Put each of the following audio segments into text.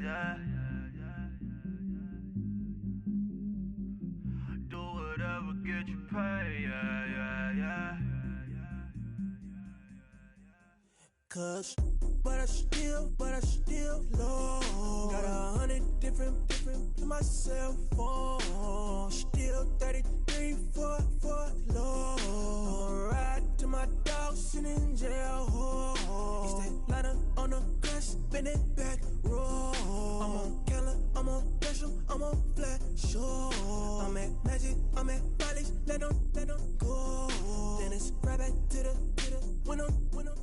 yeah. Do whatever get you paid, yeah. But I still low. Got 100 different in my cell phone. Still 33 for low. I'ma ride to my dog sitting in jail. He stay lighter on the grass, bend it back, roll. I'm on Keller, I'm on Gresham, I'm on Flat Shore. I'm at Magic, I'm at Bally's, let them go. Then it's right back to the when I'm low.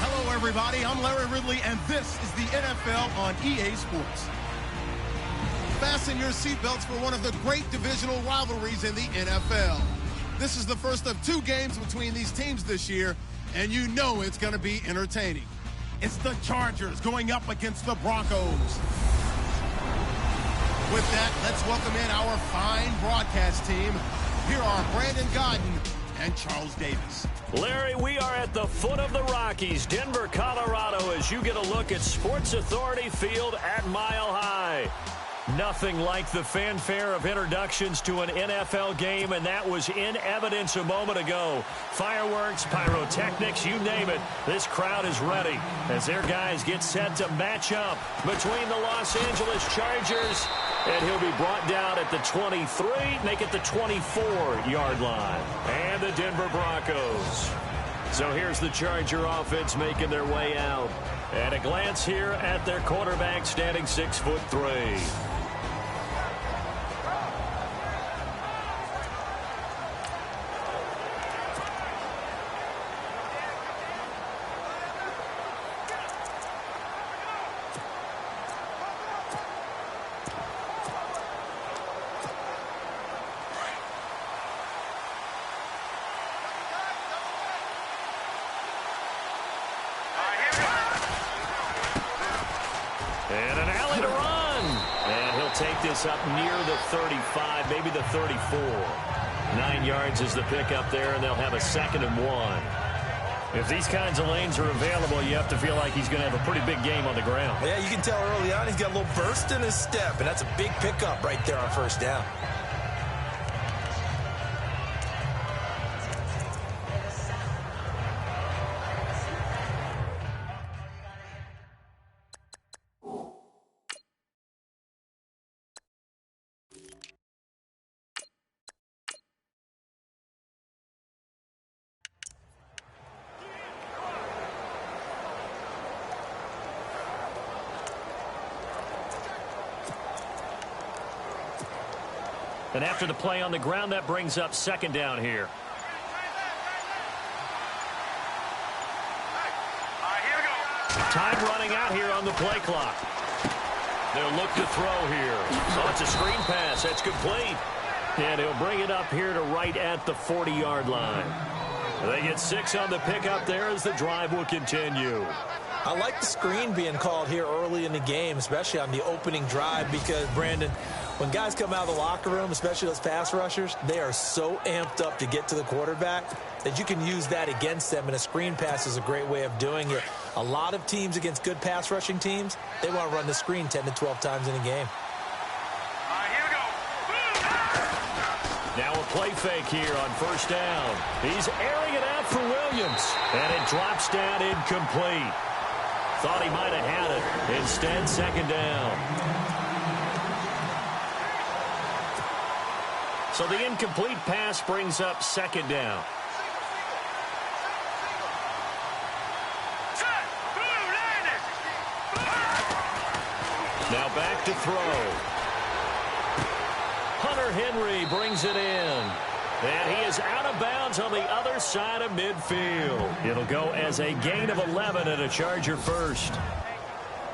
Hello, everybody. I'm Larry Ridley, and this is the NFL on EA Sports. Fasten your seatbelts for one of the great divisional rivalries in the NFL. This is the first of two games between these teams this year, and you know it's going to be entertaining. It's the Chargers going up against the Broncos. With that, let's welcome in our fine broadcast team. Here are Brandon Godden and Charles Davis. Larry, we are at the foot of the Rockies, Denver, Colorado, as you get a look at Sports Authority Field at Mile High. Nothing like the fanfare of introductions to an NFL game, and that was in evidence a moment ago. Fireworks, pyrotechnics, you name it. This crowd is ready as their guys get set to match up between the Los Angeles Chargers, and he'll be brought down at the 23, make it the 24-yard line, and the Denver Broncos. So here's the Charger offense making their way out. At a glance here at their quarterback, standing 6'3". And an alley to run. And he'll take this up near the 35, maybe the 34. 9 yards is the pickup there, and they'll have a 2nd and 1. If these kinds of lanes are available, you have to feel like he's going to have a pretty big game on the ground. Yeah, you can tell early on he's got a little burst in his step, and that's a big pickup right there on first down. And after the play on the ground, that brings up 2nd down here. Time running out here on the play clock. They'll look to throw here. So it's a screen pass. That's complete. And he'll bring it up here to right at the 40-yard line. They get 6 on the pickup there as the drive will continue. I like the screen being called here early in the game, especially on the opening drive, because, Brandon, when guys come out of the locker room, especially those pass rushers, they are so amped up to get to the quarterback that you can use that against them, and a screen pass is a great way of doing it. A lot of teams against good pass rushing teams, they want to run the screen 10 to 12 times in a game. Now a play fake here on first down. He's airing it out for Williams, and it drops down incomplete. Thought he might have had it. Instead, 2nd down. So the incomplete pass brings up 2nd down. Now back to throw. Hunter Henry brings it in. And he is out of bounds on the other side of midfield. It'll go as a gain of 11 and a Charger first.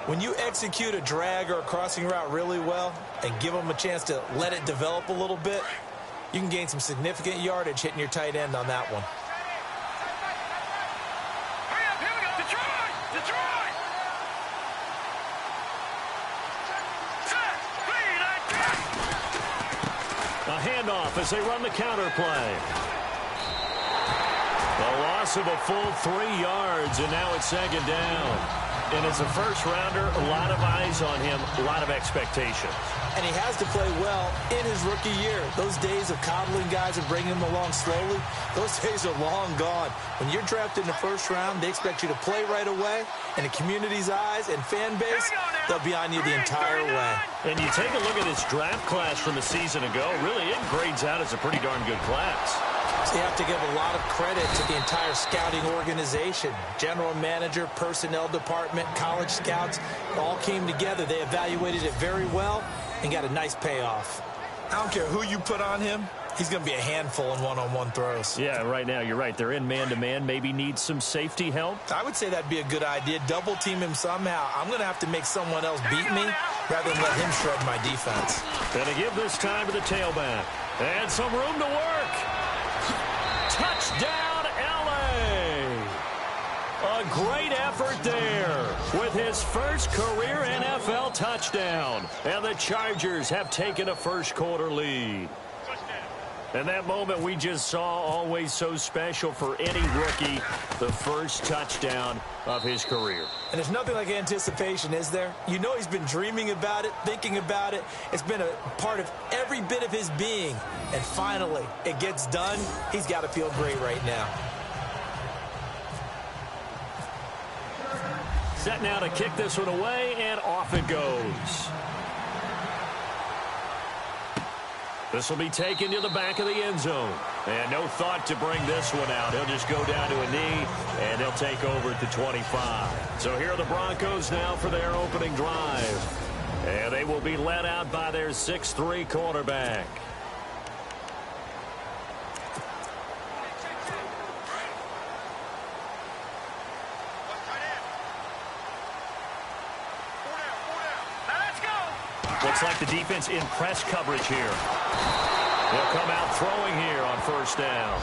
When you execute a drag or a crossing route really well and give them a chance to let it develop a little bit, you can gain some significant yardage hitting your tight end on that one. A handoff as they run the counter play. Oh, A loss of a full 3 yards, and now it's second down. And as a first-rounder, a lot of eyes on him, a lot of expectations. And he has to play well in his rookie year. Those days of coddling guys and bringing them along slowly, those days are long gone. When you're drafted in the first round, they expect you to play right away. And the community's eyes and fan base, they'll be on you the entire way. And you take a look at his draft class from a season ago, really it grades out as a pretty darn good class. So you have to give a lot of credit to the entire scouting organization. General manager, personnel department, college scouts, all came together. They evaluated it very well and got a nice payoff. I don't care who you put on him, he's going to be a handful in one-on-one throws. Yeah, right now, you're right. They're in man-to-man, maybe needs some safety help. I would say that'd be a good idea. Double-team him somehow. I'm going to have to make someone else beat me rather than let him shred my defense. Going to give this time to the tailback. And some room to work. Touchdown, L.A. A great effort there with his first career NFL touchdown. And the Chargers have taken a first-quarter lead. And that moment we just saw, always so special for any rookie, the first touchdown of his career. And there's nothing like anticipation, is there? You know he's been dreaming about it, thinking about it. It's been a part of every bit of his being. And finally, it gets done. He's got to feel great right now. Set now to kick this one away, and off it goes. This will be taken to the back of the end zone. And no thought to bring this one out. He'll just go down to a knee, and they'll take over at the 25. So here are the Broncos now for their opening drive. And they will be led out by their 6'3" quarterback. Looks like the defense in press coverage here. They'll come out throwing here on first down.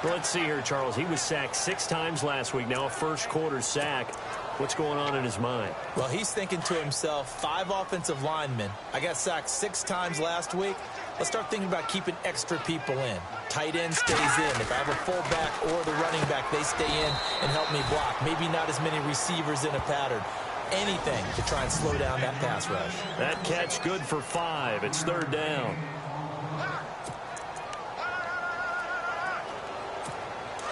Let's see here, Charles. He was sacked 6 times last week. Now a first-quarter sack. What's going on in his mind? Well, he's thinking to himself, 5 offensive linemen. I got sacked 6 times last week. Let's start thinking about keeping extra people in. Tight end stays in. If I have a fullback or the running back, they stay in and help me block. Maybe not as many receivers in a pattern. Anything to try and slow down that pass rush. That catch good for 5. It's third down.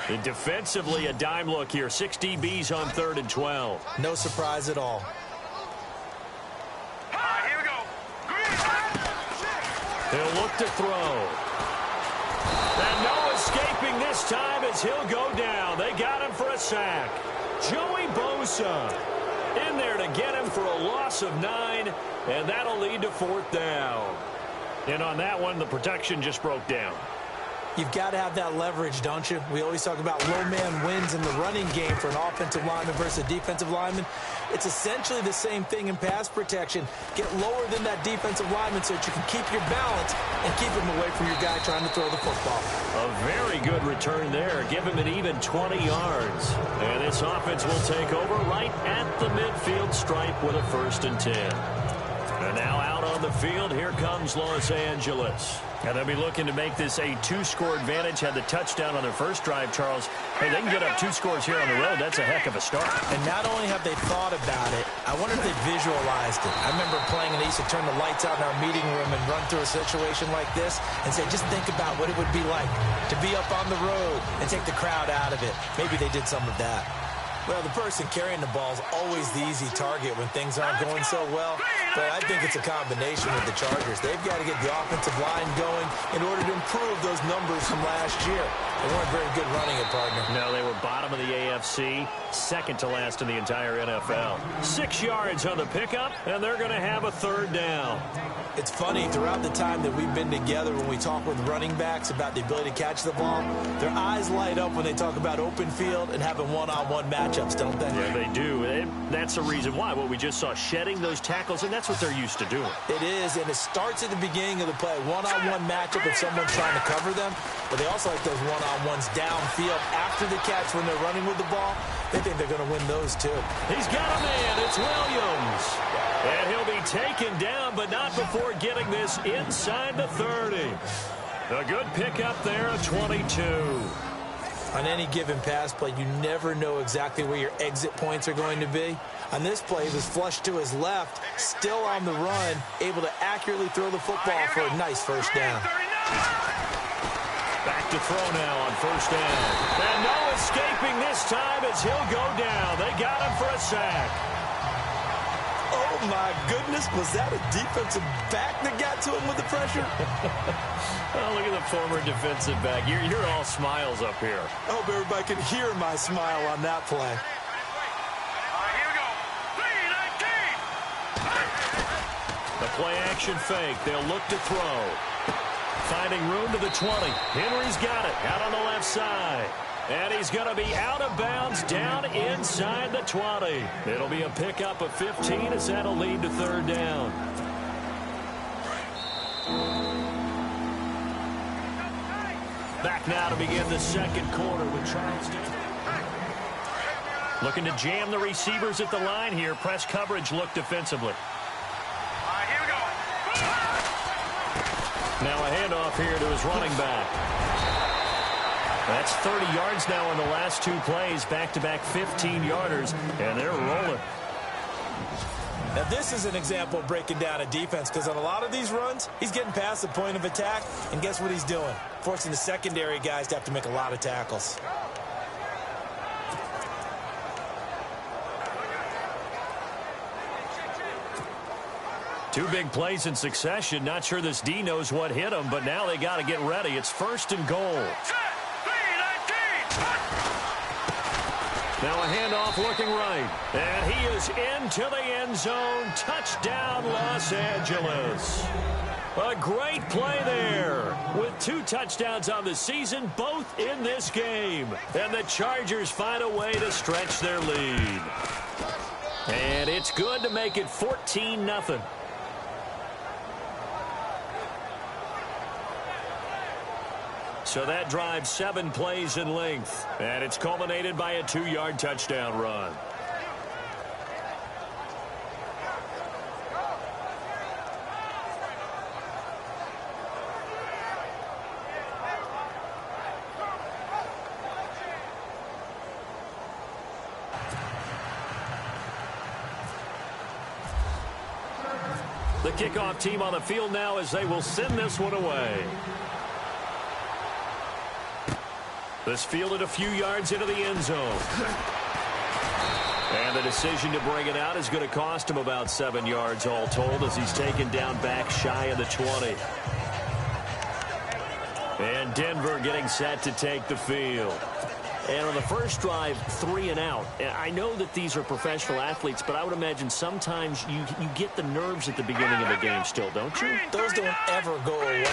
And defensively, a dime look here. 6 DBs on 3rd and 12. No surprise at all. Here we go. He'll look to throw. And no escaping this time as he'll go down. They got him for a sack. Joey Bosa in there to get him for a loss of 9, and that'll lead to 4th down. And on that one, the protection just broke down. You've got to have that leverage, don't you? We always talk about low man wins in the running game for an offensive lineman versus a defensive lineman. It's essentially the same thing in pass protection. Get lower than that defensive lineman so that you can keep your balance and keep him away from your guy trying to throw the football. A very good return there. Give him an even 20 yards. And this offense will take over right at the midfield stripe with a 1st and 10. And now out on the field, here comes Los Angeles. And they'll be looking to make this a 2-score advantage. Had the touchdown on their first drive, Charles. Hey, they can get up 2 scores here on the road. That's a heck of a start. And not only have they thought about it, I wonder if they visualized it. I remember playing, and they used to turn the lights out in our meeting room and run through a situation like this and say, just think about what it would be like to be up on the road and take the crowd out of it. Maybe they did some of that. Well, the person carrying the ball is always the easy target when things aren't going so well. But I think it's a combination with the Chargers. They've got to get the offensive line going in order to improve those numbers from last year. They weren't very good running it, partner. No, they were bottom of the AFC, second to last in the entire NFL. 6 yards on the pickup, and they're going to have a 3rd down. It's funny, throughout the time that we've been together, when we talk with running backs about the ability to catch the ball, their eyes light up when they talk about open field and having one-on-one matchups, don't they? Yeah, they do. And that's the reason why. What we just saw, shedding those tackles, and that's what they're used to doing. It is, and it starts at the beginning of the play. One-on-one matchup if someone's trying to cover them, but they also like those one-on-ones downfield after the catch when they're running with the ball. They think they're going to win those, too. He's got a man. It's Williams. And he'll be taken down, but not before getting this inside the 30. A good pickup there of 22. On any given pass play, you never know exactly where your exit points are going to be. On this play, he was flushed to his left, still on the run, able to accurately throw the football for a nice first down. Back to throw now on first down. And no escaping this time as he'll go down. They got him for a sack. Oh, my goodness. Was that a defensive back that got to him with the pressure? Oh, look at the former defensive back. You're all smiles up here. I hope everybody can hear my smile on that play. The play action fake. They'll look to throw. Finding room to the 20. Henry's got it out on the left side. And he's going to be out of bounds down inside the 20. It'll be a pickup of 15 as that'll lead to third down. Back now to begin the second quarter with Charleston. Looking to jam the receivers at the line here. Press coverage look defensively. Now a handoff here to his running back. That's 30 yards now in the last two plays. Back-to-back 15-yarders, and they're rolling. Now, this is an example of breaking down a defense because on a lot of these runs, he's getting past the point of attack, and guess what he's doing? Forcing the secondary guys to have to make a lot of tackles. Two big plays in succession. Not sure this D knows what hit him, but now they got to get ready. It's first and goal. Now a handoff looking right. And he is into the end zone. Touchdown, Los Angeles. A great play there. With 2 touchdowns on the season, both in this game. And the Chargers find a way to stretch their lead. And it's good to make it 14-0. So that drives 7 plays in length. And it's culminated by a 2-yard touchdown run. The kickoff team on the field now as they will send this one away. This fielded a few yards into the end zone. And the decision to bring it out is going to cost him about 7 yards all told as he's taken down back shy of the 20. And Denver getting set to take the field. And on the first drive, 3 and out. I know that these are professional athletes, but I would imagine sometimes you get the nerves at the beginning of a game still, don't you? Those don't ever go away.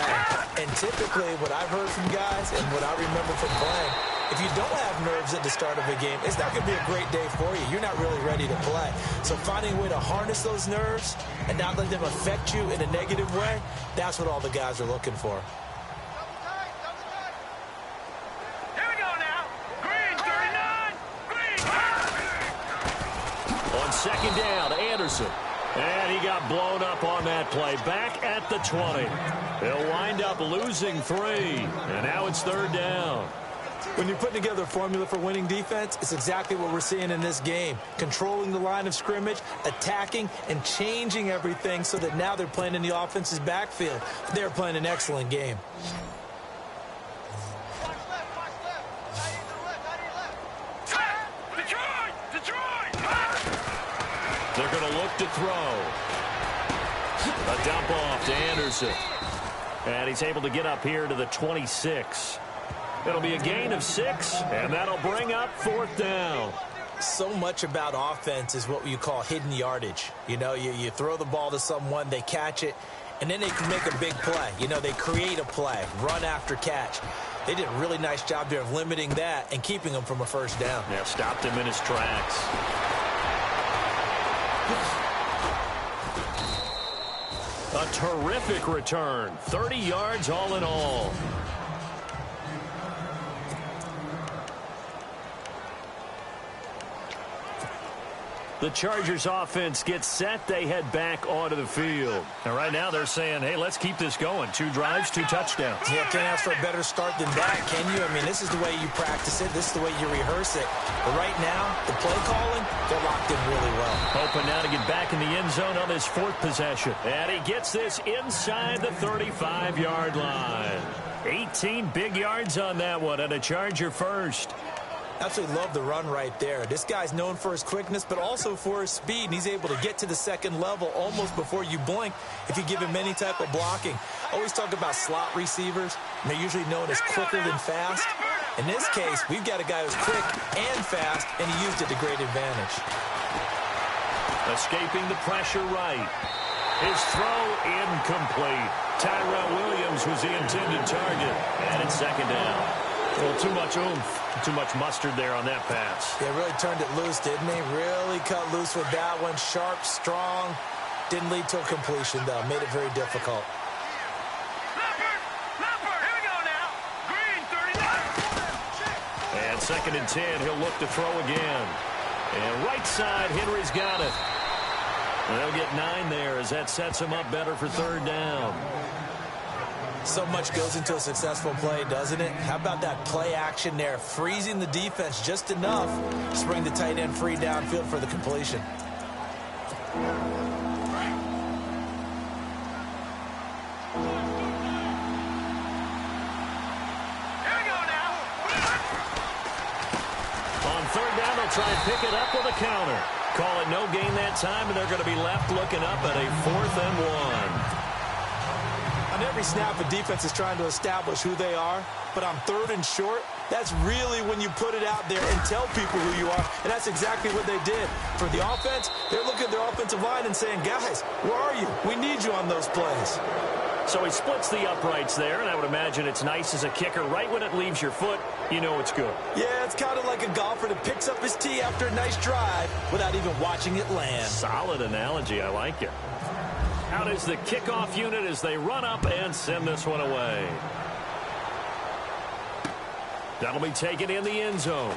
And typically what I've heard from guys and what I remember from playing, if you don't have nerves at the start of a game, it's not going to be a great day for you. You're not really ready to play. So finding a way to harness those nerves and not let them affect you in a negative way, that's what all the guys are looking for. Second down, Anderson. And he got blown up on that play. Back at the 20. They'll wind up losing 3. And now it's third down. When you're putting together a formula for winning defense, it's exactly what we're seeing in this game. Controlling the line of scrimmage, attacking, and changing everything so that now they're playing in the offense's backfield. They're playing an excellent game. They're going to look to throw. A dump off to Anderson. And he's able to get up here to the 26. It'll be a gain of 6, and that'll bring up fourth down. So much about offense is what you call hidden yardage. You know, you throw the ball to someone, they catch it, and then they can make a big play. You know, they create a play, run after catch. They did a really nice job there of limiting that and keeping him from a first down. Yeah, stopped him in his tracks. A terrific return. 30 yards all in all. The Chargers offense gets set. They head back onto the field. And right now they're saying, hey, let's keep this going. 2 drives, 2 touchdowns. Yeah, can't ask for a better start than that, can you? I mean, this is the way you practice it. This is the way you rehearse it. But right now, the play calling, they're locked in really well. Hoping now to get back in the end zone on this 4th possession. And he gets this inside the 35-yard line. 18 big yards on that one, and a Charger first. Absolutely love the run right there. This guy's known for his quickness, but also for his speed. And he's able to get to the second level almost before you blink if you give him any type of blocking. Always talk about slot receivers, and they're usually known as quicker than fast. In this case, we've got a guy who's quick and fast, and he used it to great advantage. Escaping the pressure right. His throw incomplete. Tyrell Williams was the intended target, and it's 2nd down. A little too much oomph, too much mustard there on that pass. Yeah, really turned it loose, didn't he? Really cut loose with that one. Sharp, strong. Didn't lead to a completion, though. Made it very difficult. Leopard, here we go now. Green, 39. And 2nd and 10, he'll look to throw again. And right side, Henry's got it. They'll get 9 there as that sets him up better for 3rd down. So much goes into a successful play, doesn't it? How about that play action there? Freezing the defense just enough to bring the tight end free downfield for the completion. Here we go now. On 3rd down, they'll try and pick it up with a counter. Call it no gain that time, and they're going to be left looking up at a 4th and 1. On every snap, a defense is trying to establish who they are, but on 3rd and short, that's really when you put it out there and tell people who you are, and that's exactly what they did. For the offense, they're looking at their offensive line and saying, guys, where are you? We need you on those plays. So he splits the uprights there, and I would imagine it's nice as a kicker. Right when it leaves your foot, you know it's good. Yeah, it's kind of like a golfer that picks up his tee after a nice drive without even watching it land. Solid analogy. I like it. Out is the kickoff unit as they run up and send this one away. That'll be taken in the end zone.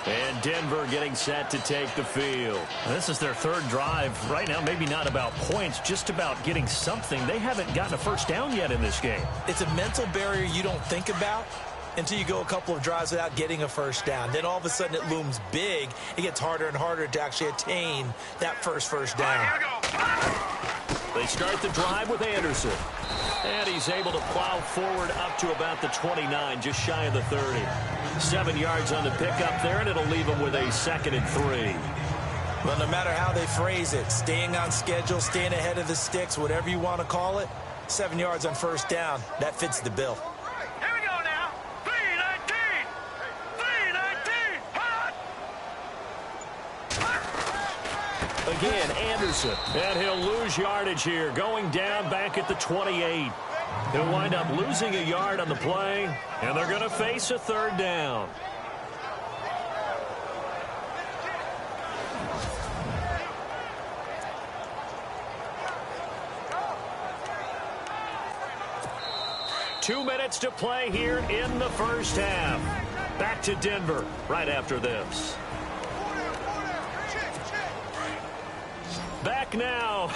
And Denver getting set to take the field. This is their 3rd drive. Right now, maybe not about points, just about getting something. They haven't gotten a first down yet in this game. It's a mental barrier you don't think about until you go a couple of drives without getting a first down. Then all of a sudden it looms big. It gets harder and harder to actually attain that first down. Here we go. They start the drive with Anderson. And he's able to plow forward up to about the 29, just shy of the 30. 7 yards on the pickup there, and it'll leave him with a 2nd and 3. Well, no matter how they phrase it, staying on schedule, staying ahead of the sticks, whatever you want to call it, 7 yards on first down, that fits the bill. Here we go now. 319. 319. Hot. Again, Anderson. And he'll lose yardage here, going down back at the 28. He'll wind up losing a yard on the play, and they're going to face a 3rd down. Two minutes to play here in the first half. Back to Denver right after this. Back now.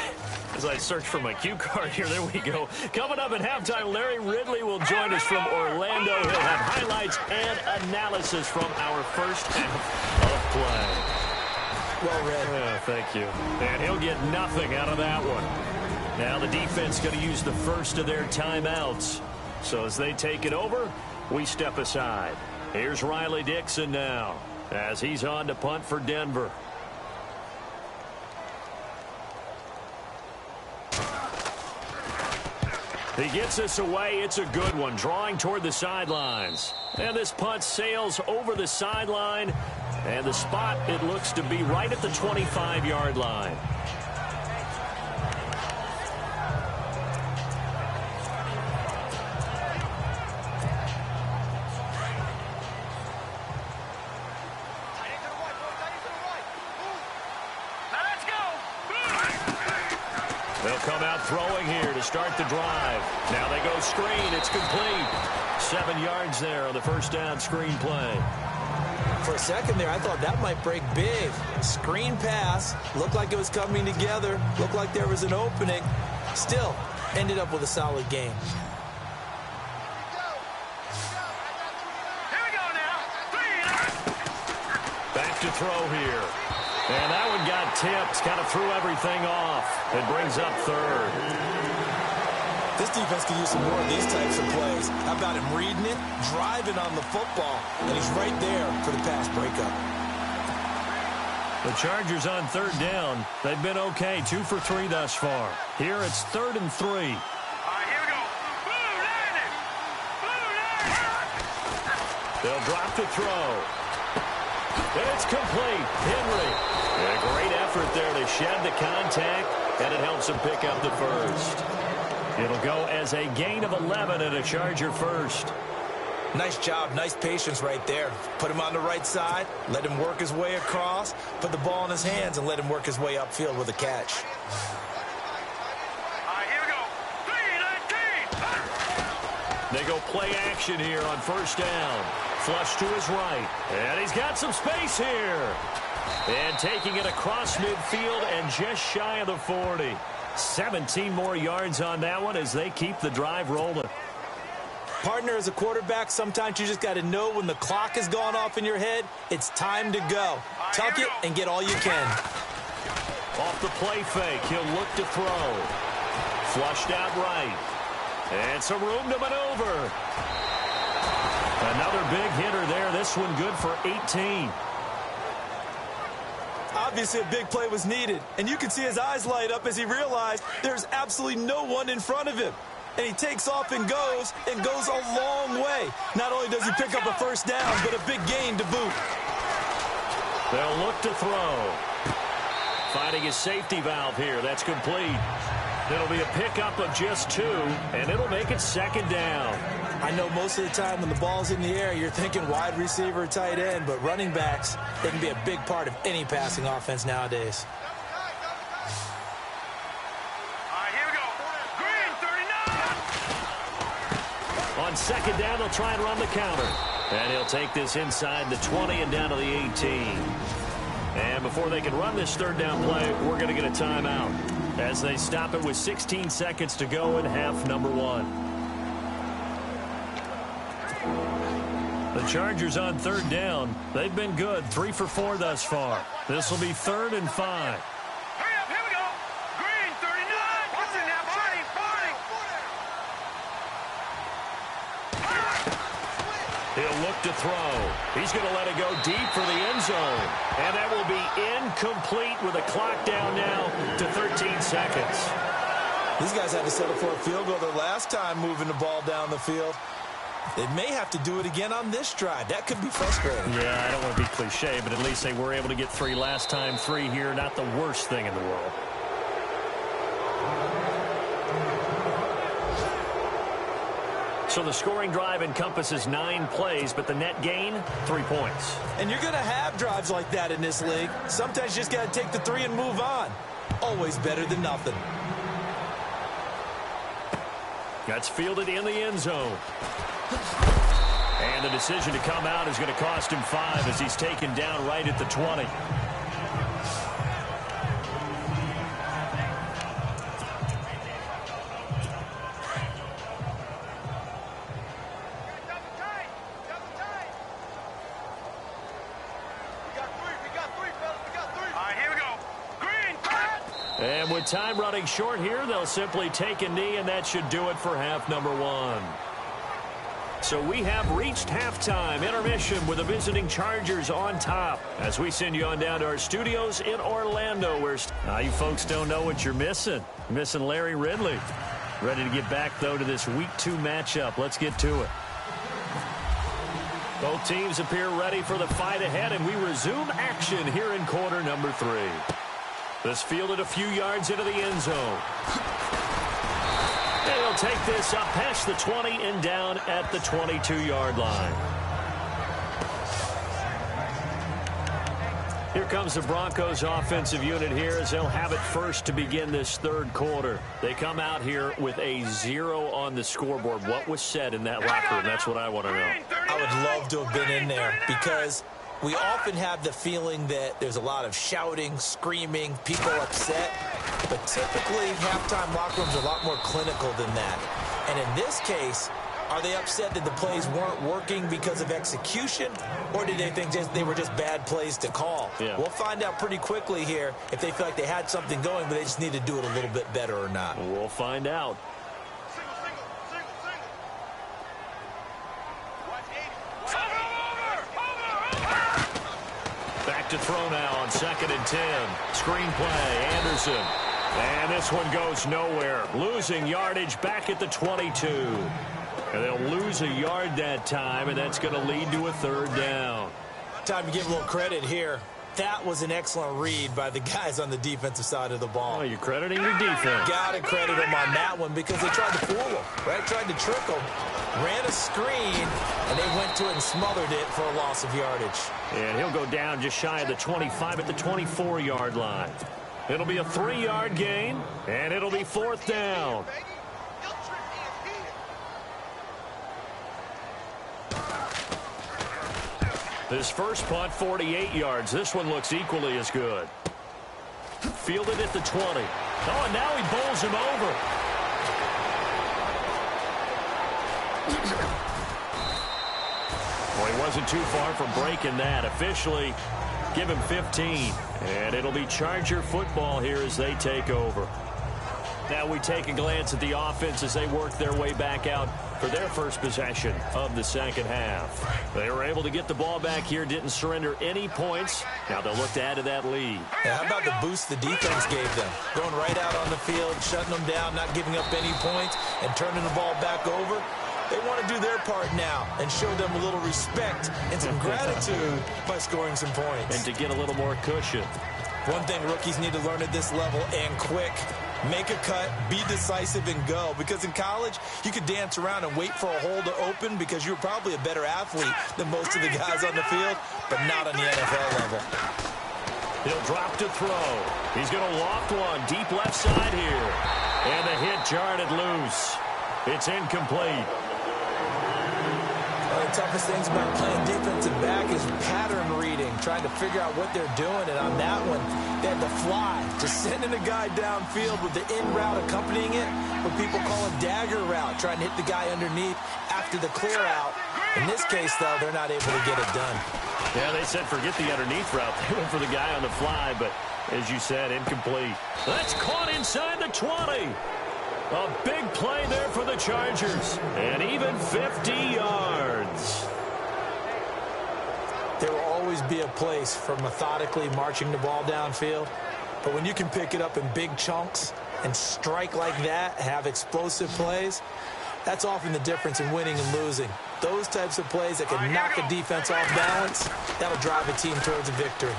As I search for my cue card here, there we go. Coming up at halftime, Larry Ridley will join us from Orlando. He'll have highlights and analysis from our first half of play. Well read. Yeah, thank you. And he'll get nothing out of that one. Now the defense going to use the first of their timeouts. So as they take it over, we step aside. Here's Riley Dixon now as he's on to punt for Denver. He gets us away. It's a good one, drawing toward the sidelines. And this punt sails over the sideline. And the spot, it looks to be right at the 25-yard line. They'll come out throwing here to start the drive. Now they go screen. It's complete. 7 yards there on the first down screen play. For a second there, I thought that might break big. Screen pass. Looked like it was coming together. Looked like there was an opening. Still, ended up with a solid game. Back to throw here. And that one got tipped. Kind of threw everything off. It brings up third. This defense can use some more of these types of plays. How about him reading it, driving on the football, and he's right there for the pass breakup. The Chargers on third down. They've been okay, 2 for 3 thus far. Here it's 3rd and 3. All right, here we go. Blue landing. Blue landing. They'll drop to throw. And it's complete. Henry. And a great effort there to shed the contact, and it helps him pick up the first. It'll go as a gain of 11 and a Charger first. Nice job, nice patience right there. Put him on the right side, let him work his way across, put the ball in his hands, and let him work his way upfield with a catch. All right, here we go. 3-19. They go play action here on first down. Flush to his right. And he's got some space here. And taking it across midfield and just shy of the 40. 17 more yards on that one as they keep the drive rolling. Partner, as a quarterback, sometimes you just got to know when the clock has gone off in your head, it's time to go. Tuck it and get all you can. Off the play fake, he'll look to throw. Flushed out right. And some room to maneuver. Another big hitter there. This one good for 18. Obviously, a big play was needed, and you can see his eyes light up as he realized there's absolutely no one in front of him. And he takes off and goes a long way. Not only does he pick up a first down, but a big gain to boot. They'll look to throw. Finding his safety valve here. That's complete. It'll be a pickup of just 2, and it'll make it 2nd down. I know most of the time when the ball's in the air, you're thinking wide receiver, tight end, but running backs, they can be a big part of any passing offense nowadays. All right, here we go. Green, 39. On 2nd down, they'll try and run the counter. And he'll take this inside the 20 and down to the 18. And before they can run this 3rd down play, we're going to get a timeout as they stop it with 16 seconds to go in half number 1. The Chargers on 3rd down. They've been good, 3 for 4 thus far. This will be 3rd and 5. Hurry up, here we go. Green, 39. What's in that body? He'll look to throw. He's going to let it go deep for the end zone. And that will be incomplete with a clock down now to 13 seconds. These guys had to settle for a field goal their last time moving the ball down the field. They may have to do it again on this drive. That could be frustrating. Yeah, I don't want to be cliche, but at least they were able to get 3 last time. 3 here, not the worst thing in the world. So the scoring drive encompasses 9 plays, but the net gain, 3 points. And you're going to have drives like that in this league. Sometimes you just got to take the 3 and move on. Always better than nothing. That's fielded in the end zone. And the decision to come out is going to cost him 5 as he's taken down right at the 20. And with time running short here, they'll simply take a knee, and that should do it for half number 1. So we have reached halftime intermission with the visiting Chargers on top as we send you on down to our studios in Orlando, where you folks don't know what you're missing. You're missing Larry Ridley. Ready to get back, though, to this Week 2 matchup. Let's get to it. Both teams appear ready for the fight ahead, and we resume action here in quarter number 3. This fielded a few yards into the end zone. And he'll take this up past the 20 and down at the 22-yard line. Here comes the Broncos offensive unit here as they'll have it first to begin this third quarter. They come out here with a 0 on the scoreboard. What was said in that locker room? That's what I want to know. I would love to have been in there because we often have the feeling that there's a lot of shouting, screaming, people upset. But typically, halftime locker rooms are a lot more clinical than that. And in this case, are they upset that the plays weren't working because of execution, or did they think they were just bad plays to call? Yeah. We'll find out pretty quickly here if they feel like they had something going, but they just need to do it a little bit better or not. We'll find out. Back to throw now on 2nd and 10. Screen play, Anderson. And this one goes nowhere. Losing yardage back at the 22. And they'll lose a yard that time, and that's going to lead to a 3rd down. Time to give a little credit here. That was an excellent read by the guys on the defensive side of the ball. Oh, you're crediting your defense. Got to credit them on that one because they tried to fool them, right? Tried to trick them. Ran a screen, and they went to it and smothered it for a loss of yardage. And he'll go down just shy of the 25 at the 24-yard line. It'll be a 3-yard gain, and it'll be 4th down. This first punt, 48 yards. This one looks equally as good. Fielded at the 20. Oh, and now he bowls him over. Well, he wasn't too far from breaking that. Officially, give him 15. And it'll be Charger football here as they take over. Now we take a glance at the offense as they work their way back out for their first possession of the second half. They were able to get the ball back here, didn't surrender any points. Now they'll look to add to that lead. Yeah, how about the boost the defense gave them? Going right out on the field, shutting them down, not giving up any points, and turning the ball back over. They want to do their part now and show them a little respect and some gratitude by scoring some points. And to get a little more cushion. One thing rookies need to learn at this level, and quick, make a cut, be decisive, and go. Because in college, you could dance around and wait for a hole to open because you're probably a better athlete than most of the guys on the field, but not on the NFL level. He'll drop to throw. He's going to loft one deep left side here. And the hit jarred it loose. It's incomplete. One of the toughest things about playing defensive back is pattern reading, trying to figure out what they're doing. And on that one, they had to fly, just sending a guy downfield with the in route accompanying it, what people call a dagger route, trying to hit the guy underneath after the clear out. In this case, though, they're not able to get it done. Yeah, they said forget the underneath route. They went for the guy on the fly, but as you said, incomplete. That's caught inside the 20. A big play there for the Chargers. And even 50 yards. There will always be a place for methodically marching the ball downfield. But when you can pick it up in big chunks and strike like that, have explosive plays, that's often the difference in winning and losing. Those types of plays that can knock a defense off balance, that'll drive a team towards a victory.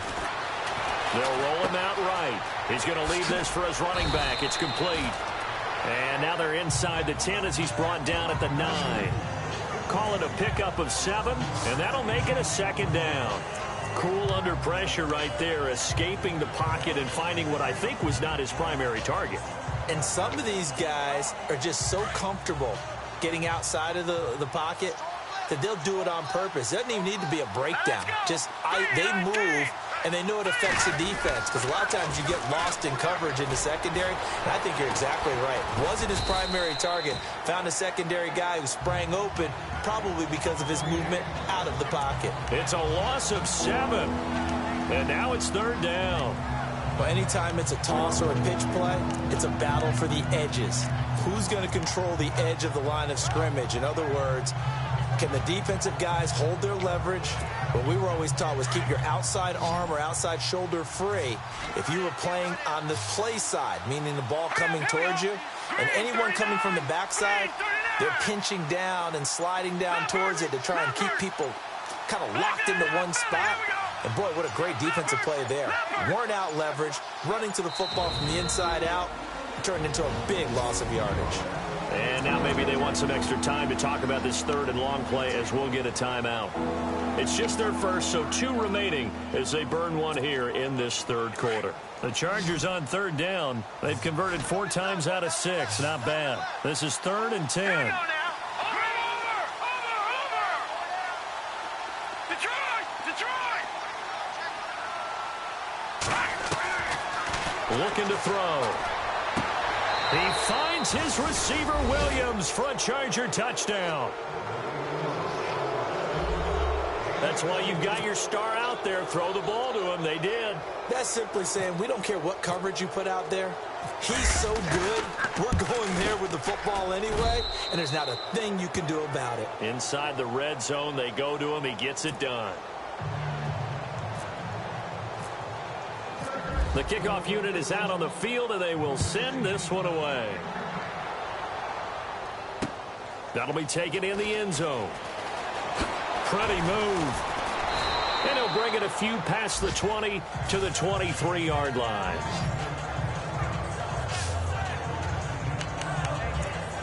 They'll roll him out right. He's going to leave this for his running back. It's complete. And now they're inside the 10 as he's brought down at the 9. Call it a pickup of 7, and that'll make it a 2nd down. Cool under pressure right there, escaping the pocket and finding what I think was not his primary target. And some of these guys are just so comfortable getting outside of the pocket that they'll do it on purpose. It doesn't even need to be a breakdown. Just they move, and they know it affects the defense because a lot of times you get lost in coverage in the secondary, and I think you're exactly right. Wasn't his primary target. Found a secondary guy who sprang open, probably because of his movement out of the pocket. It's a loss of 7, and now it's 3rd down. Well, anytime it's a toss or a pitch play, it's a battle for the edges. Who's going to control the edge of the line of scrimmage? In other words, can the defensive guys hold their leverage? What we were always taught was keep your outside arm or outside shoulder free if you were playing on the play side, meaning the ball coming towards you. And anyone coming from the backside, they're pinching down and sliding down towards it to try and keep people kind of locked into one spot. And boy, what a great defensive play there. Weren't out leverage, running to the football from the inside out, turned into a big loss of yardage. And now maybe they want some extra time to talk about this third and long play as we'll get a timeout. It's just their first, so 2 remaining as they burn one here in this third quarter. The Chargers on third down. They've converted 4 times out of 6. Not bad. This is 3rd and 10. Here we go now. Detroit! Looking to throw. He finds his receiver, Williams, for a Charger touchdown. That's why you've got your star out there. Throw the ball to him. They did. That's simply saying we don't care what coverage you put out there. He's so good. We're going there with the football anyway, and there's not a thing you can do about it. Inside the red zone, they go to him. He gets it done. The kickoff unit is out on the field, and they will send this one away. That'll be taken in the end zone. Pretty move. And he'll bring it a few past the 20 to the 23-yard line.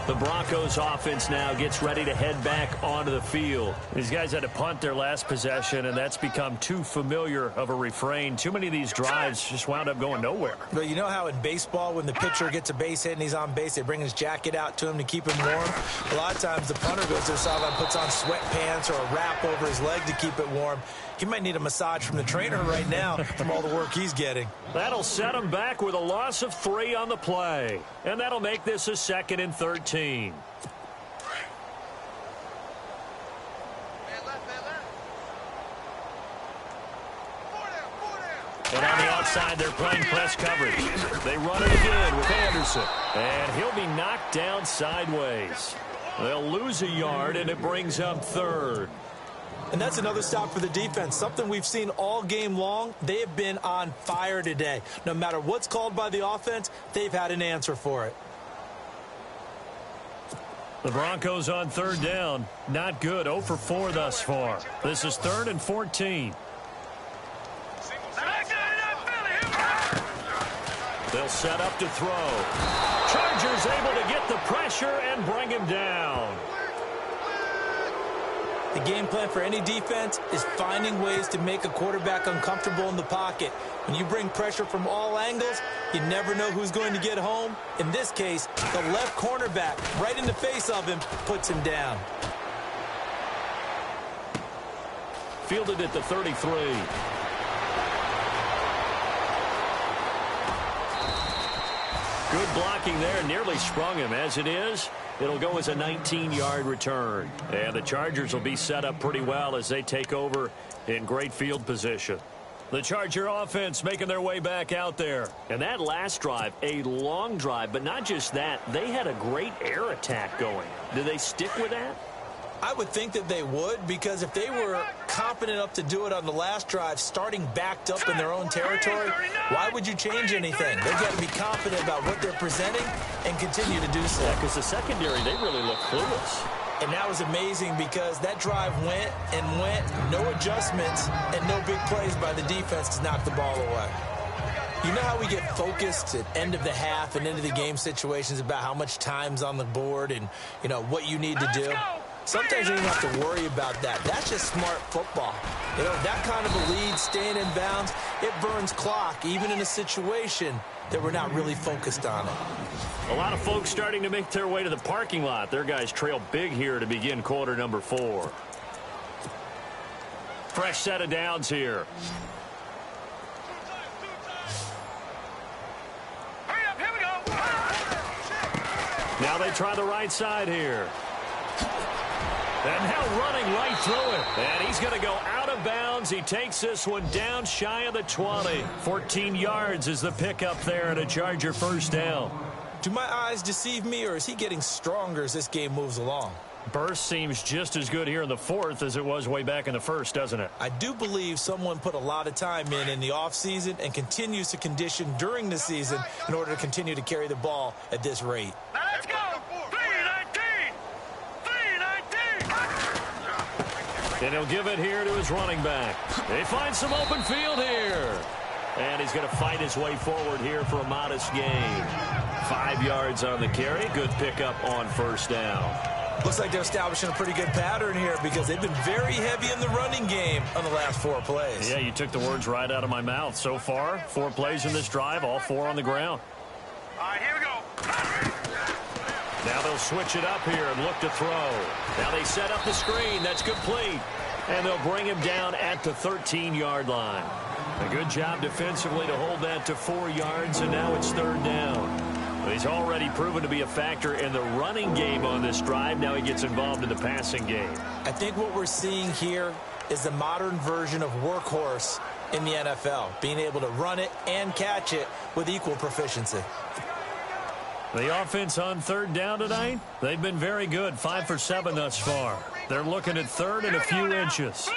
The Broncos offense now gets ready to head back onto the field. These guys had to punt their last possession, and that's become too familiar of a refrain. Too many of these drives just wound up going nowhere. But you know how in baseball, when the pitcher gets a base hit and he's on base, they bring his jacket out to him to keep him warm? A lot of times the punter goes to the sideline, puts on sweatpants or a wrap over his leg to keep it warm. He might need a massage from the trainer right now from all the work he's getting. That'll set him back with a loss of 3 on the play. And that'll make this a 2nd and 13. And on the outside, they're playing press coverage. They run it again with Anderson. And he'll be knocked down sideways. They'll lose a yard, and it brings up 3rd. And that's another stop for the defense, something we've seen all game long. They have been on fire today. No matter what's called by the offense, they've had an answer for it. The Broncos on 3rd down. Not good. 0 for 4 thus far. This is 3rd and 14. They'll set up to throw. Chargers able to get the pressure and bring him down. The game plan for any defense is finding ways to make a quarterback uncomfortable in the pocket. When you bring pressure from all angles, you never know who's going to get home. In this case, the left cornerback, right in the face of him, puts him down. Fielded at the 33. Good blocking there, nearly sprung him. As it is, it'll go as a 19-yard return. And the Chargers will be set up pretty well as they take over in great field position. The Charger offense making their way back out there. And that last drive, a long drive, but not just that. They had a great air attack going. Do they stick with that? I would think that they would, because if they were confident enough to do it on the last drive, starting backed up in their own territory, why would you change anything? They've got to be confident about what they're presenting and continue to do so. Yeah, because the secondary, they really look clueless. And that was amazing because that drive went and went, no adjustments, and no big plays by the defense to knock the ball away. You know how we get focused at end of the half and into the game situations about how much time's on the board and, you know, what you need to do? Sometimes you don't have to worry about that. That's just smart football. You know, that kind of a lead, staying in bounds, it burns clock, even in a situation that we're not really focused on it. A lot of folks starting to make their way to the parking lot. Their guys trail big here to begin quarter number 4. Fresh set of downs here. Hurry up, here we go. Now they try the right side here. And now running right through it. And he's going to go out of bounds. He takes this one down shy of the 20. 14 yards is the pickup there and a Charger first down. Do my eyes deceive me, or is he getting stronger as this game moves along? Burst seems just as good here in the 4th as it was way back in the 1st, doesn't it? I do believe someone put a lot of time in the offseason and continues to condition during the season in order to continue to carry the ball at this rate. Now let's go. 319. 319. And he'll give it here to his running back. They find some open field here. And he's going to fight his way forward here for a modest gain. 5 yards on the carry. Good pickup on first down. Looks like they're establishing a pretty good pattern here because they've been very heavy in the running game on the last 4 plays. Yeah, you took the words right out of my mouth. So far, 4 plays in this drive, all 4 on the ground. All right, here we go. Now they'll switch it up here and look to throw. Now they set up the screen. That's complete. And they'll bring him down at the 13-yard line. A good job defensively to hold that to 4 yards, and now it's 3rd down. He's already proven to be a factor in the running game on this drive. Now he gets involved in the passing game. I think what we're seeing here is the modern version of workhorse in the NFL, being able to run it and catch it with equal proficiency. The offense on 3rd down tonight, they've been very good, 5 for 7 thus far. They're looking at 3rd and a few inches.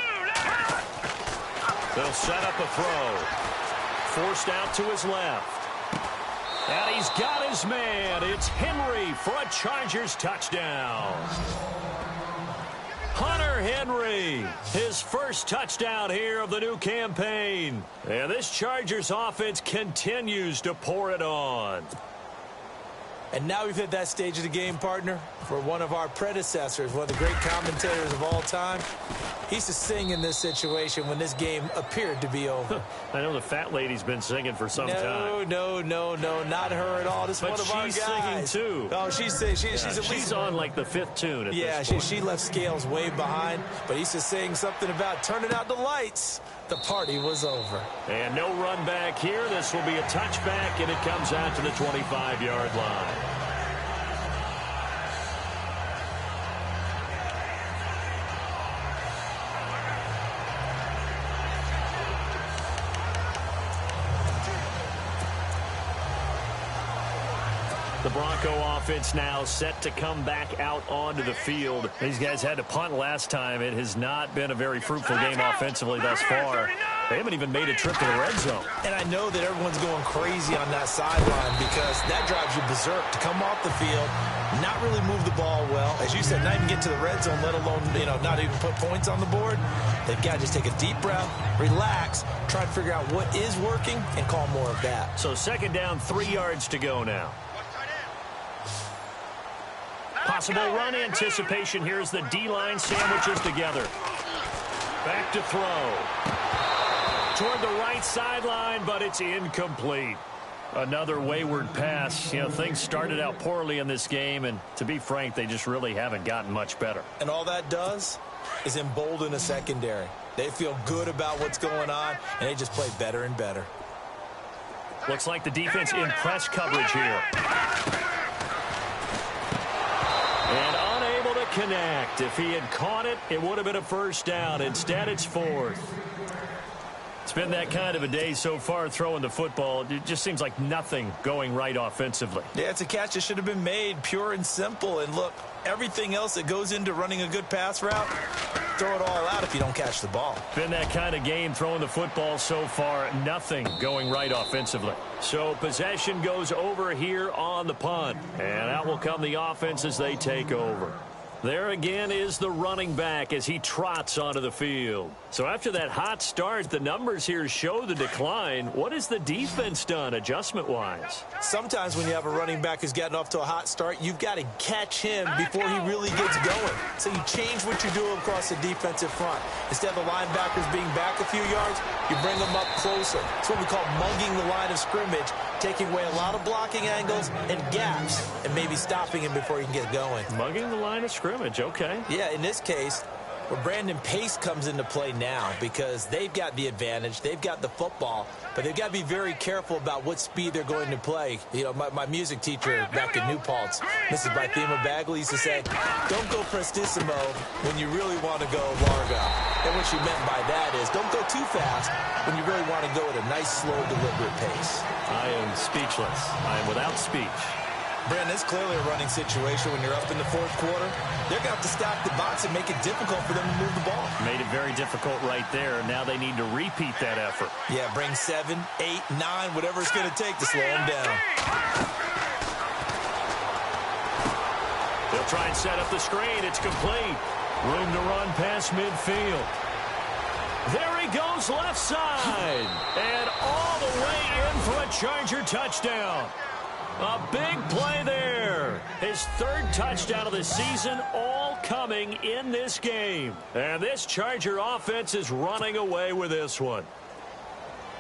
They'll set up a throw. Forced out to his left. And he's got his man. It's Henry for a Chargers touchdown. Hunter Henry, his first touchdown here of the new campaign. And this Chargers offense continues to pour it on. And now we've hit that stage of the game, partner, for one of our predecessors, one of the great commentators of all time. He used to sing in this situation when this game appeared to be over. I know the fat lady's been singing for some time. No, not her at all. This is one of our guys. But she's singing, too. Oh, she's at least she's on like the 5th tune at this point. She left Scales way behind, but he used to sing something about turning out the lights. The party was over. And no run back here. This will be a touchback, and it comes out to the 25-yard line. The Bronco offense now set to come back out onto the field. These guys had to punt last time. It has not been a very fruitful game offensively thus far. They haven't even made a trip to the red zone. And I know that everyone's going crazy on that sideline because that drives you berserk to come off the field, not really move the ball well. As you said, not even get to the red zone, let alone, not even put points on the board. They've got to just take a deep breath, relax, try to figure out what is working, and call more of that. So 2nd down, 3 yards to go now. Possible run anticipation. Here's the D-line sandwiches together. Back to throw. Toward the right sideline, but it's incomplete. Another wayward pass. Things started out poorly in this game, and to be frank, they just really haven't gotten much better. And all that does is embolden a secondary. They feel good about what's going on, and they just play better and better. Looks like the defense in press coverage here. And unable to connect. If he had caught it, it would have been a 1st down. Instead, it's 4th. It's been that kind of a day so far throwing the football. It just seems like nothing going right offensively. Yeah, it's a catch that should have been made, pure and simple. And look, everything else that goes into running a good pass route, throw it all out if you don't catch the ball. Been that kind of game throwing the football so far. Nothing going right offensively. So possession goes over here on the punt. And out will come the offense as they take over. There again is the running back as he trots onto the field. So after that hot start, the numbers here show the decline. What has the defense done adjustment-wise? Sometimes when you have a running back who's gotten off to a hot start, you've got to catch him before he really gets going. So you change what you're doing across the defensive front. Instead of the linebackers being back a few yards, you bring them up closer. It's what we call mugging the line of scrimmage, taking away a lot of blocking angles and gaps and maybe stopping him before he can get going. Mugging the line of scrimmage, okay. Yeah, in this case, where Brandon Pace comes into play now because they've got the advantage, they've got the football, but they've got to be very careful about what speed they're going to play. My music teacher back in New Paltz, Mrs. Bythema Bagley, used to say, don't go prestissimo when you really want to go largo. And what she meant by that is don't go too fast when you really want to go at a nice, slow, deliberate pace. I am speechless. I am without speech. Brandon, it's clearly a running situation when you're up in the 4th quarter. They're going to have to stack the box and make it difficult for them to move the ball. Made it very difficult right there. Now they need to repeat that effort. Yeah, bring 7, 8, 9, whatever it's going to take to slow them down. They'll try and set up the screen. It's complete. Room to run past midfield. There he goes left side. And all the way in for a Charger touchdown. A Big play there. His third touchdown of the season, all coming in this game. And this Charger offense is running away with this one.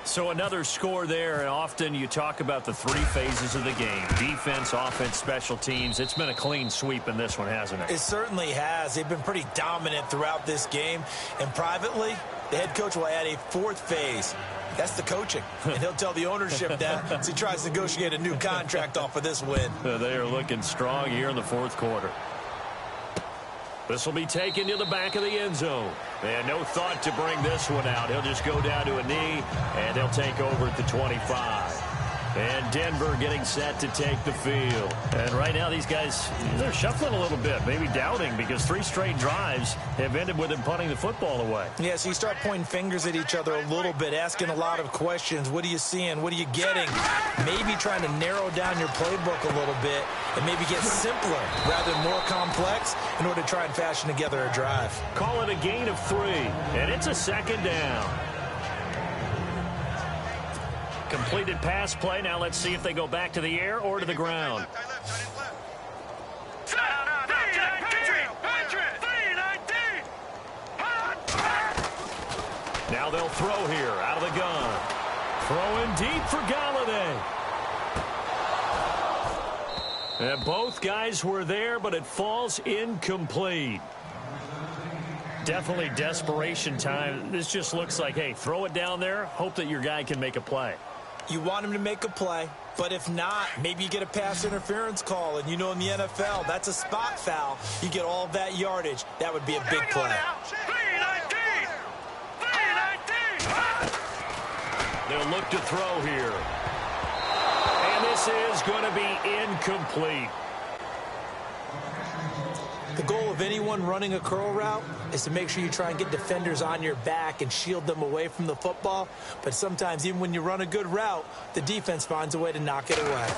So another score there, and often you talk about the three phases of the game. Defense, offense, special teams. It's been a clean sweep in this one, hasn't it? It certainly has. They've been pretty dominant throughout this game. And privately, the head coach will add a fourth phase. That's the coaching. And he'll tell the ownership that as he tries to negotiate a new contract off of this win. They are looking strong here in the fourth quarter. This will be taken to the back of the end zone. And no thought to bring this one out. He'll just go down to a knee, and they'll take over at the 25. And Denver getting set to take the field. And right now these guys, they're shuffling a little bit, maybe doubting, because 3 straight drives have ended with them punting the football away. Yeah, so you start pointing fingers at each other a little bit, asking a lot of questions. What are you seeing? What are you getting? Maybe trying to narrow down your playbook a little bit and maybe get simpler rather than more complex in order to try and fashion together a drive. Call it a gain of 3, and it's a second down. Completed pass play. Now let's see if they go back to the air or to the ground. Now they'll throw here out of the gun. Throwing deep for Galladay. And both guys were there, but it falls incomplete. Definitely desperation time. This just looks like, hey, throw it down there, hope that your guy can make a play. You want him to make a play, but if not, maybe you get a pass interference call, and you know in the NFL, that's a spot foul. You get all of that yardage. That would be a big play. They'll look to throw here. And this is going to be incomplete. The goal of anyone running a curl route is to make sure you try and get defenders on your back and shield them away from the football. But sometimes even when you run a good route, the defense finds a way to knock it away.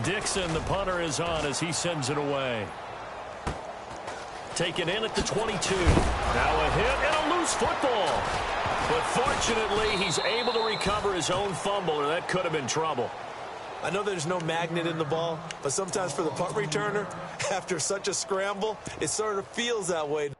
Dixon, the punter, is on as he sends it away. Taken in at the 22. Now a hit and a loose football. But fortunately, he's able to recover his own fumble, or that could have been trouble. I know there's no magnet in the ball, but sometimes for the punt returner, after such a scramble, it sort of feels that way.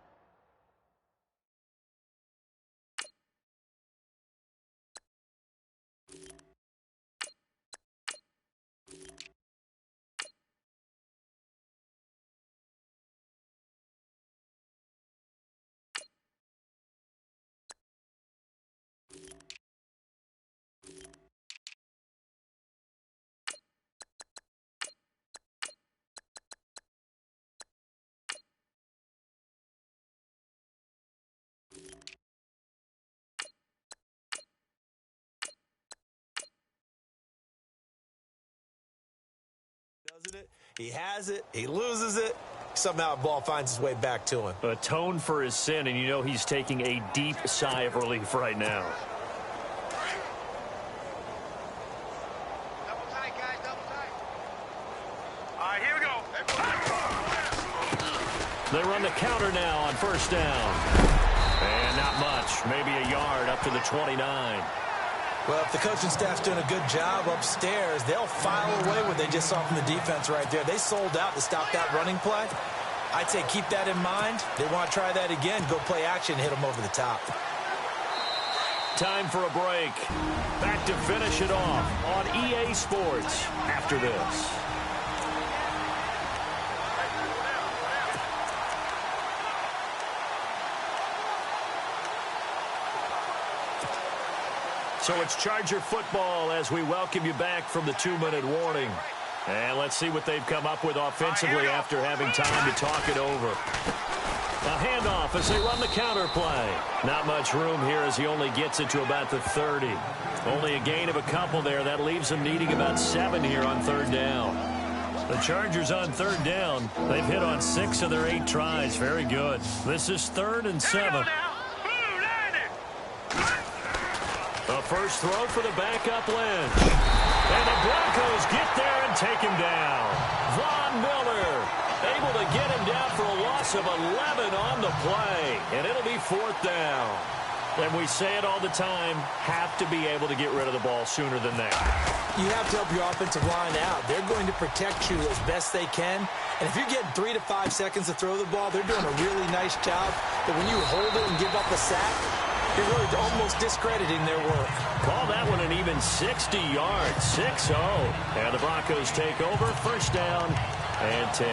Doesn't it? He has it. He loses it. Somehow the ball finds its way back to him. Atone for his sin, and you know he's taking a deep sigh of relief right now. Double tight, guys, double tight. All right, here we go. They run the counter now on first down. And not much, maybe a yard up to the 29. Well, if the coaching staff's doing a good job upstairs, they'll file away what they just saw from the defense right there. They sold out to stop that running play. I'd say keep that in mind. They want to try that again, go play action, hit them over the top. Time for a break. Back to finish it off on EA Sports after this. So it's Charger football as we welcome you back from the 2-minute warning. And let's see what they've come up with offensively after having time to talk it over. A handoff as they run the counter play. Not much room here as he only gets it to about the 30. Only a gain of a couple there. That leaves them needing about 7 here on third down. The Chargers on third down. They've hit on 6 of their 8 tries. Very good. This is 3rd and 7. The first throw for the backup Lynch. And the Broncos get there and take him down. Von Miller able to get him down for a loss of 11 on the play. And it'll be 4th down. And we say it all the time, have to be able to get rid of the ball sooner than that. You have to help your offensive line out. They're going to protect you as best they can. And if you're getting 3 to 5 seconds to throw the ball, they're doing a really nice job. But when you hold it and give up a sack, you're really almost discrediting their work. Call that one an even 60 yards, 6-0. And the Broncos take over, first down and 10.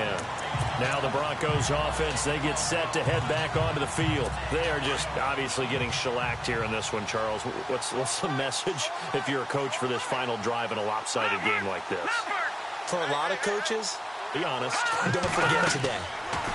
Now the Broncos offense, they get set to head back onto the field. They are just obviously getting shellacked here in this one, Charles. What's the message if you're a coach for this final drive in a lopsided game like this? For a lot of coaches, be honest. Don't forget today.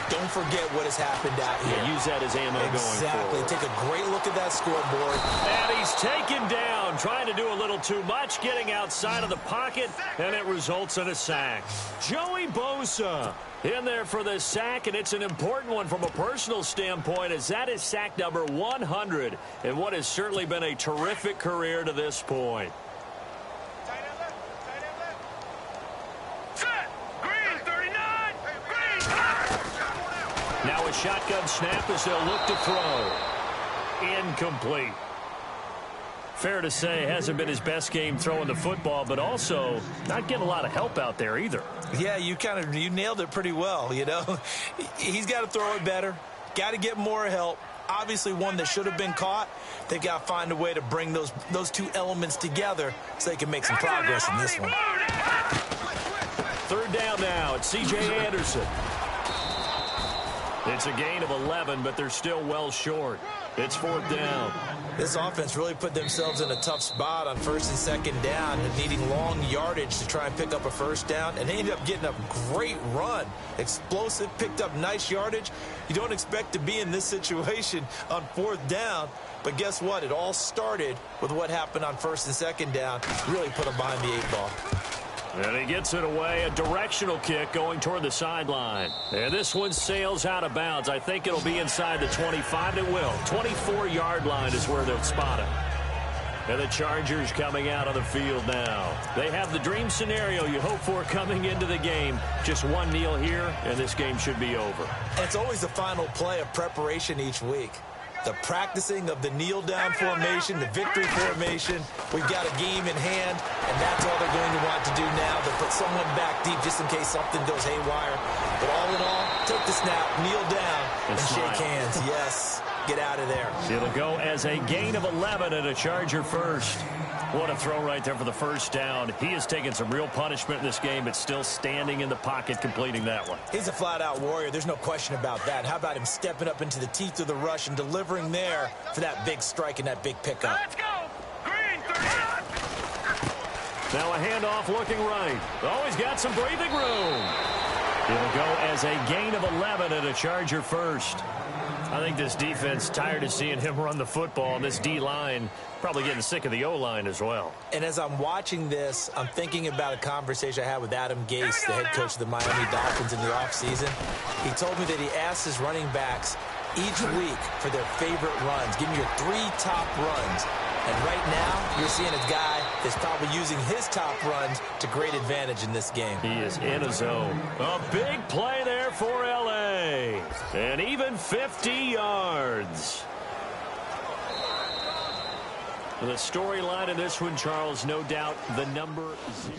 Don't forget what has happened out here. Yeah, use that as ammo going forward. Take a great look at that scoreboard. And he's taken down, trying to do a little too much, getting outside of the pocket, and it results in a sack. Joey Bosa in there for the sack, and it's an important one from a personal standpoint, as that is sack number 100 in what has certainly been a terrific career to this point. Now a shotgun snap as they'll look to throw. Incomplete. Fair to say, hasn't been his best game throwing the football, but also not getting a lot of help out there either. Yeah, you nailed it pretty well, you know. He's got to throw it better. Got to get more help. Obviously one that should have been caught. They've got to find a way to bring those two elements together so they can make some progress in this one. Third down now. It's C.J. Anderson. It's a gain of 11, but they're still well short. It's fourth down. This offense really put themselves in a tough spot on first and second down and needing long yardage to try and pick up a first down. And they ended up getting a great run. Explosive, picked up nice yardage. You don't expect to be in this situation on fourth down. But guess what? It all started with what happened on first and second down. Really put them behind the 8-ball. And he gets it away, a directional kick going toward the sideline. And this one sails out of bounds. I think it'll be inside the 25. It will. 24-yard line is where they'll spot it. And the Chargers coming out on the field now. They have the dream scenario you hope for coming into the game. Just one kneel here, and this game should be over. And it's always the final play of preparation each week. The practicing of the kneel-down formation, the victory formation. We've got a game in hand, and that's all they're going to want to do now. They'll put someone back deep just in case something goes haywire. But all in all, take the snap, kneel down, and shake hands. Yes, get out of there. It'll go as a gain of 11 and a Charger first. What a throw right there for the first down. He has taken some real punishment in this game, but still standing in the pocket, completing that one. He's a flat-out warrior. There's no question about that. How about him stepping up into the teeth of the rush and delivering there for that big strike and that big pickup? Let's go! Green, 39! Now a handoff looking right. Always got some breathing room. It'll go as a gain of 11 and a Charger first. I think this defense tired of seeing him run the football, and this D-line probably getting sick of the O-line as well. And as I'm watching this, I'm thinking about a conversation I had with Adam Gase, the head coach of the Miami Dolphins in the offseason. He told me that he asked his running backs each week for their favorite runs. Give me your 3 top runs. And right now, you're seeing a guy that's probably using his top runs to great advantage in this game. He is in a zone. A big play there for L.A. And even 50 yards. The storyline in this one, Charles, no doubt the number 0.